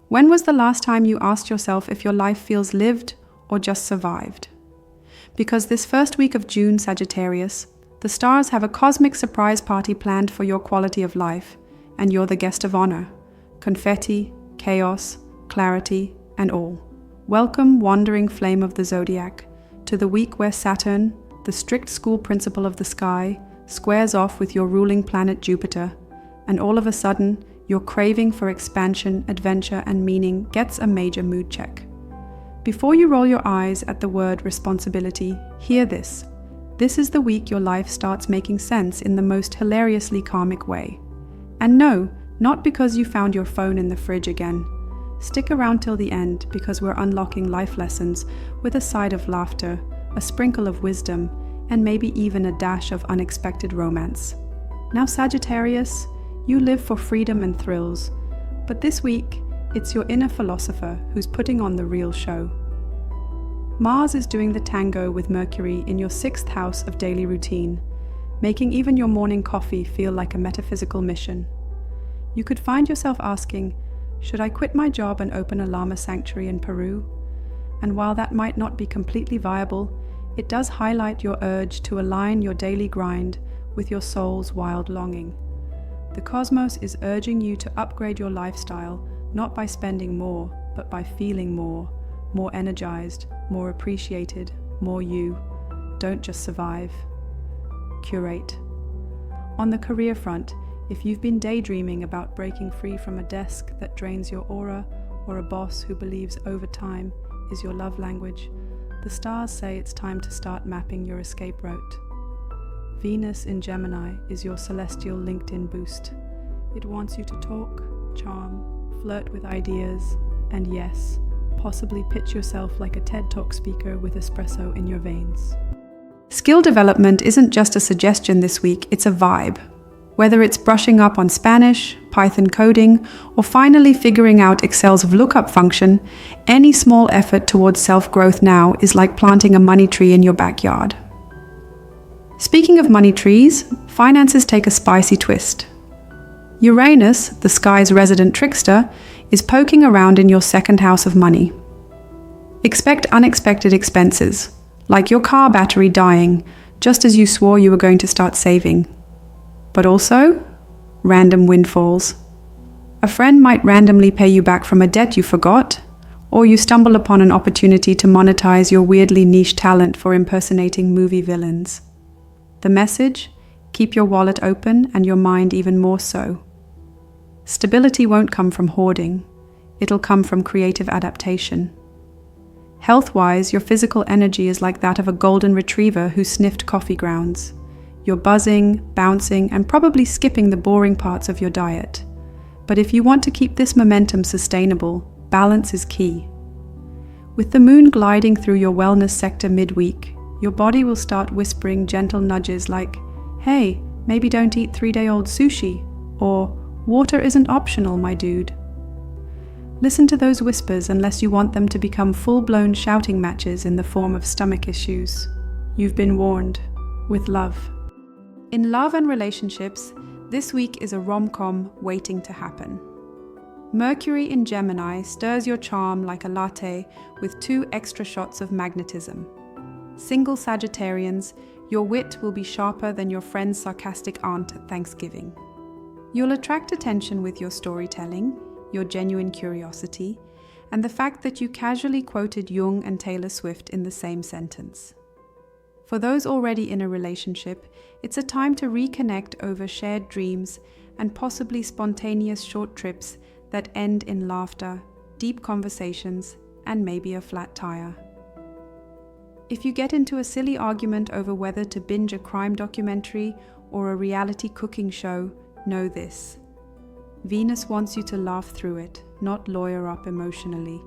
When was the last time you asked yourself if your life feels lived or just survived? Because this first week of June, Sagittarius, the stars have a cosmic surprise party planned for your quality of life, and you're the guest of honor. Confetti, chaos, clarity, and all. Welcome, wandering flame of the Zodiac, to the week where Saturn, the strict school principal of the sky, squares off with your ruling planet Jupiter, and all of a sudden, your craving for expansion, adventure, and meaning gets a major mood check. Before you roll your eyes at the word responsibility, hear this. This is the week your life starts making sense in the most hilariously karmic way. And no, not because you found your phone in the fridge again. Stick around till the end because we're unlocking life lessons with a side of laughter, a sprinkle of wisdom, and maybe even a dash of unexpected romance. Now, Sagittarius, you live for freedom and thrills, but this week, it's your inner philosopher who's putting on the real show. Mars is doing the tango with Mercury in your 6th house of daily routine, making even your morning coffee feel like a metaphysical mission. You could find yourself asking, should I quit my job and open a llama sanctuary in Peru? And while that might not be completely viable, it does highlight your urge to align your daily grind with your soul's wild longing. The cosmos is urging you to upgrade your lifestyle, not by spending more, but by feeling more energized, more appreciated, more you. Don't just survive. Curate. On the career front, if you've been daydreaming about breaking free from a desk that drains your aura, or a boss who believes overtime is your love language, the stars say it's time to start mapping your escape route. Venus in Gemini is your celestial LinkedIn boost. It wants you to talk, charm, flirt with ideas, and yes, possibly pitch yourself like a TED Talk speaker with espresso in your veins. Skill development isn't just a suggestion this week, it's a vibe. Whether it's brushing up on Spanish, Python coding, or finally figuring out Excel's lookup function, any small effort towards self-growth now is like planting a money tree in your backyard. Speaking of money trees, finances take a spicy twist. Uranus, the sky's resident trickster, is poking around in your 2nd house of money. Expect unexpected expenses, like your car battery dying, just as you swore you were going to start saving. But also, random windfalls. A friend might randomly pay you back from a debt you forgot, or you stumble upon an opportunity to monetize your weirdly niche talent for impersonating movie villains. The message? Keep your wallet open and your mind even more so. Stability won't come from hoarding. It'll come from creative adaptation. Health-wise, your physical energy is like that of a golden retriever who sniffed coffee grounds. You're buzzing, bouncing, and probably skipping the boring parts of your diet. But if you want to keep this momentum sustainable, balance is key. With the moon gliding through your wellness sector midweek, your body will start whispering gentle nudges like, hey, maybe don't eat 3-day-old sushi, or water isn't optional, my dude. Listen to those whispers unless you want them to become full-blown shouting matches in the form of stomach issues. You've been warned. With love. In love and relationships, this week is a rom-com waiting to happen. Mercury in Gemini stirs your charm like a latte with 2 extra shots of magnetism. Single Sagittarians, your wit will be sharper than your friend's sarcastic aunt at Thanksgiving. You'll attract attention with your storytelling, your genuine curiosity, and the fact that you casually quoted Jung and Taylor Swift in the same sentence. For those already in a relationship, it's a time to reconnect over shared dreams and possibly spontaneous short trips that end in laughter, deep conversations, and maybe a flat tire. If you get into a silly argument over whether to binge a crime documentary or a reality cooking show, know this. Venus wants you to laugh through it, not lawyer up emotionally.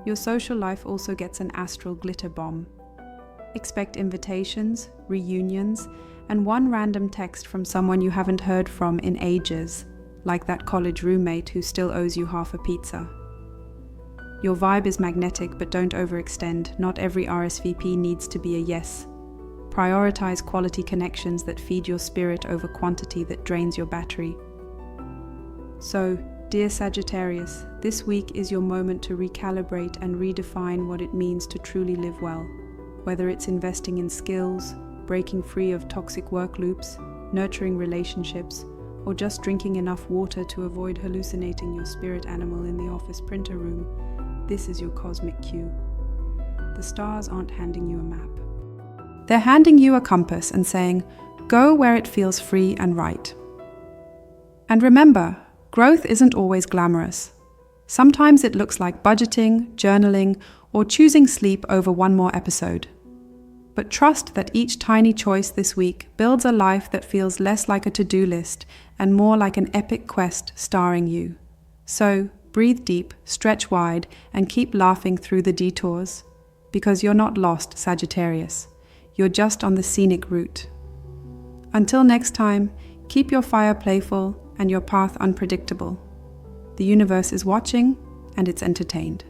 Your social life also gets an astral glitter bomb. Expect invitations, reunions, and one random text from someone you haven't heard from in ages, like that college roommate who still owes you half a pizza. Your vibe is magnetic, but don't overextend. Not every RSVP needs to be a yes. Prioritize quality connections that feed your spirit over quantity that drains your battery. So, Dear Sagittarius, this week is your moment to recalibrate and redefine what it means to truly live well. Whether it's investing in skills, breaking free of toxic work loops, nurturing relationships, or just drinking enough water to avoid hallucinating your spirit animal in the office printer room, this is your cosmic cue. The stars aren't handing you a map. They're handing you a compass and saying, go where it feels free and right. And remember, growth isn't always glamorous. Sometimes it looks like budgeting, journaling, or choosing sleep over one more episode. But trust that each tiny choice this week builds a life that feels less like a to-do list and more like an epic quest starring you. So, breathe deep, stretch wide, and keep laughing through the detours. Because you're not lost, Sagittarius. You're just on the scenic route. Until next time, keep your fire playful and your path unpredictable. The universe is watching, and it's entertained.